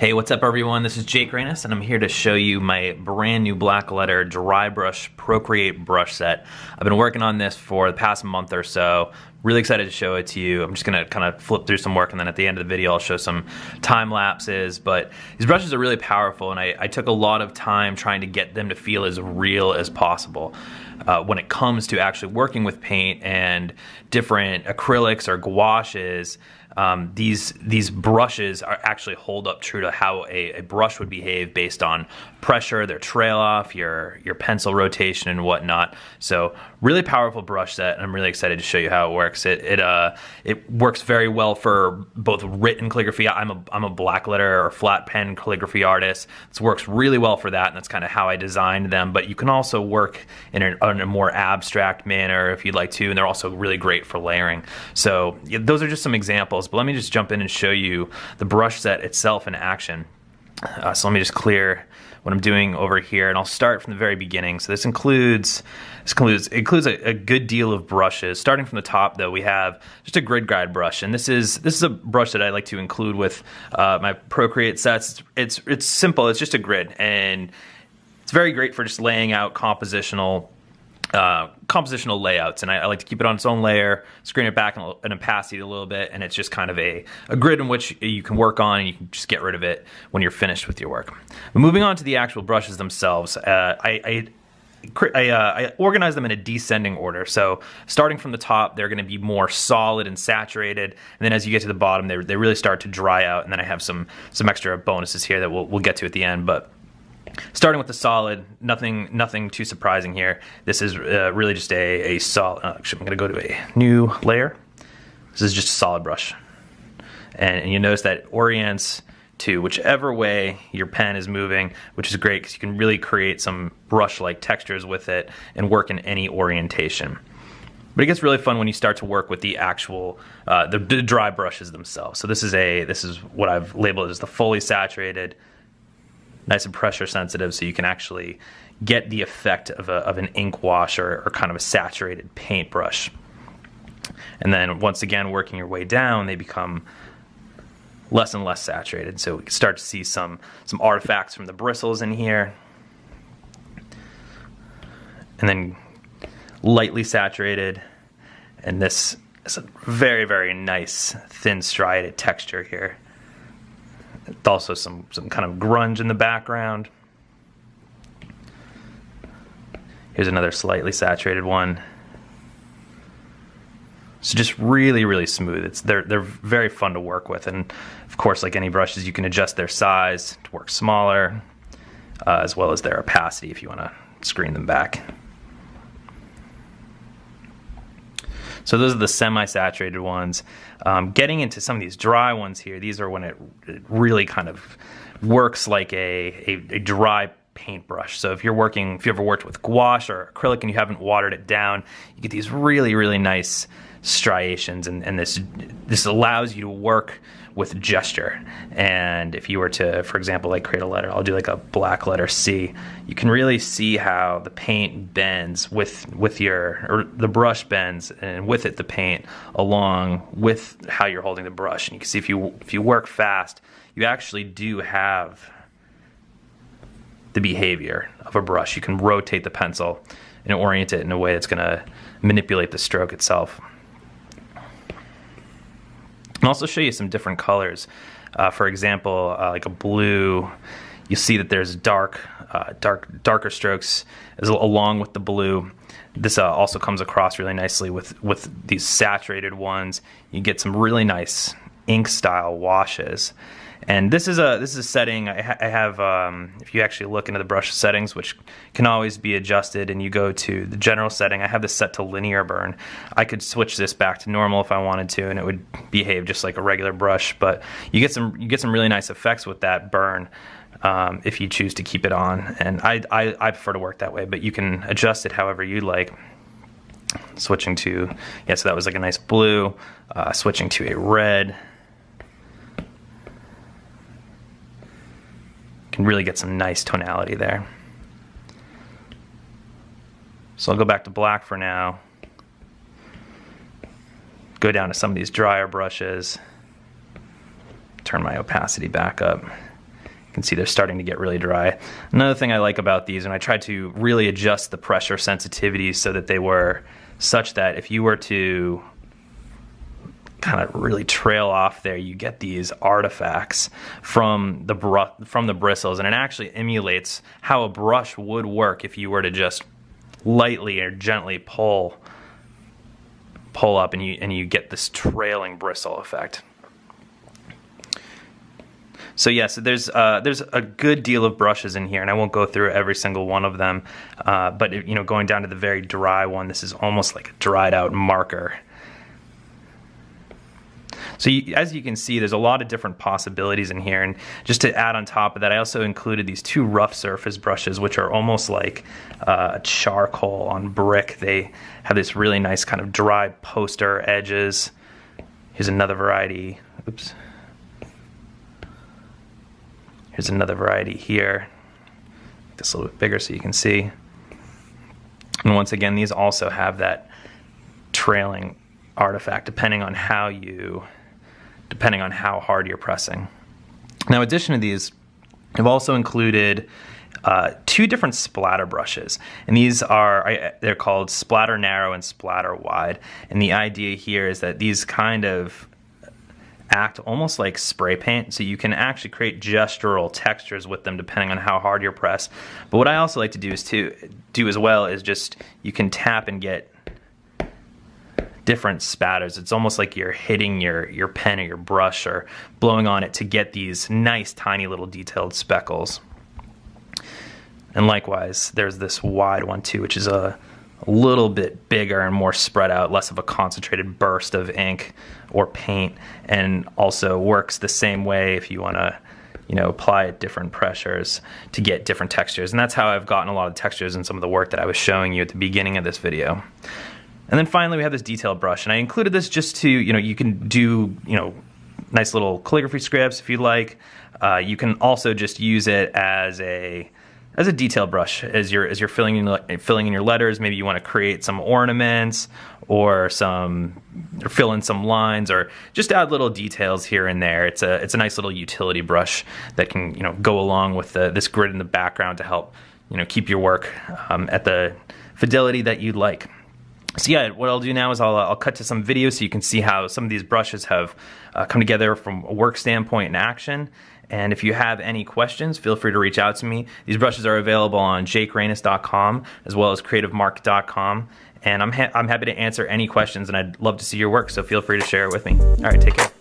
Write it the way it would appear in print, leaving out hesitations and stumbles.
Hey, what's up everyone? This is Jake Reynes and I'm here to show you my brand new Blackletter dry brush Procreate brush set. I've been working on this for the past month or so. Really excited to show it to you. I'm just gonna kind of flip through some work and then at the end of the video I'll show some time lapses. But these brushes are really powerful and I took a lot of time trying to get them to feel as real as possible. When it comes to actually working with paint and different acrylics or gouaches, these brushes actually hold up true to how a brush would behave based on pressure, their trail off, your pencil rotation and whatnot. So really powerful brush set, and I'm really excited to show you how it works. It works very well for both written calligraphy. I'm a blackletter or flat pen calligraphy artist. This works really well for that, and that's kind of how I designed them. But you can also work in a more abstract manner if you'd like to, and they're also really great for layering. So yeah, those are just some examples, but let me just jump in and show you the brush set itself in action. So let me just clear what I'm doing over here, and I'll start from the very beginning. So this includes a good deal of brushes. Starting from the top, though, we have just a grid guide brush, and this is a brush that I like to include with my Procreate sets. It's simple. It's just a grid, and it's very great for just laying out compositional layouts, and I like to keep it on its own layer, screen it back and opacity a little bit, and it's just kind of a grid in which you can work on and you can just get rid of it when you're finished with your work. But moving on to the actual brushes themselves, I organize them in a descending order. So starting from the top, they're going to be more solid and saturated, and then as you get to the bottom, they really start to dry out, and then I have some extra bonuses here that we'll get to at the end. But starting with the solid, nothing too surprising here. This is really just a solid. Actually, I'm going to go to a new layer. This is just a solid brush, and you notice that it orients to whichever way your pen is moving, which is great because you can really create some brush-like textures with it and work in any orientation. But it gets really fun when you start to work with the actual the dry brushes themselves. So this is what I've labeled as the fully saturated. Nice and pressure sensitive, so you can actually get the effect of an ink wash or kind of a saturated paintbrush. And then once again, working your way down, they become less and less saturated. So we can start to see some artifacts from the bristles in here. And then lightly saturated. And this is a very, very nice thin striated texture here. Also some kind of grunge in the background. Here's another slightly saturated one. So just really, really smooth. They're very fun to work with, and of course, like any brushes, you can adjust their size to work smaller, as well as their opacity if you want to screen them back. So those are the semi-saturated ones. Getting into some of these dry ones here, these are when it really kind of works like a dry paintbrush. So if you've ever worked with gouache or acrylic and you haven't watered it down, you get these really, really nice striations, and this allows you to work with gesture. And if you were to, for example, like create a letter, I'll do like a black letter C, you can really see how the paint bends with the brush bends, and with it the paint along with how you're holding the brush. And you can see if you work fast, you actually do have the behavior of a brush. You can rotate the pencil and orient it in a way that's going to manipulate the stroke itself. And also show you some different colors. For example, like a blue, you see that there's darker strokes along with the blue. This also comes across really nicely with these saturated ones. You get some really nice ink style washes. And this is a setting I have. If you actually look into the brush settings, which can always be adjusted, and you go to the general setting, I have this set to linear burn. I could switch this back to normal if I wanted to, and it would behave just like a regular brush. But you get some really nice effects with that burn if you choose to keep it on. And I prefer to work that way, but you can adjust it however you like. Switching to so that was like a nice blue. Switching to a red. Can really get some nice tonality there. So I'll go back to black for now. go down to some of these drier brushes, turn my opacity back up. You can see they're starting to get really dry. Another thing I like about these, and I tried to really adjust the pressure sensitivity so that they were such that if you were to kind of really trail off there, you get these artifacts from the bristles, and it actually emulates how a brush would work if you were to just lightly or gently pull up, and you get this trailing bristle effect. So yes, there's a good deal of brushes in here, and I won't go through every single one of them. But going down to the very dry one, this is almost like a dried out marker. So as you can see, there's a lot of different possibilities in here. And just to add on top of that, I also included these two rough surface brushes, which are almost like charcoal on brick. They have this really nice kind of dry poster edges. Here's another variety. Oops. Here's another variety here. Make this a little bit bigger so you can see. And once again, these also have that trailing artifact depending on how hard you're pressing. Now, in addition to these, I've also included two different splatter brushes, and these they're called splatter narrow and splatter wide. And the idea here is that these kind of act almost like spray paint, so you can actually create gestural textures with them depending on how hard you're pressed. But what I also like to do is just you can tap and get different spatters. It's almost like you're hitting your pen or your brush or blowing on it to get these nice tiny little detailed speckles. And likewise, there's this wide one too, which is a little bit bigger and more spread out, less of a concentrated burst of ink or paint, and also works the same way if you want to apply at different pressures to get different textures. And that's how I've gotten a lot of textures in some of the work that I was showing you at the beginning of this video. And then finally we have this detail brush, and I included this just to, you can do, nice little calligraphy scripts if you like. You can also just use it as a detail brush as you're filling in your letters. Maybe you want to create some ornaments or fill in some lines, or just add little details here and there. It's a nice little utility brush that can go along with this grid in the background to help keep your work at the fidelity that you'd like. So yeah, what I'll do now is I'll cut to some videos so you can see how some of these brushes have come together from a work standpoint in action. And if you have any questions, feel free to reach out to me. These brushes are available on jakerainis.com as well as creativemark.com. And I'm happy to answer any questions, and I'd love to see your work, so feel free to share it with me. All right, take care.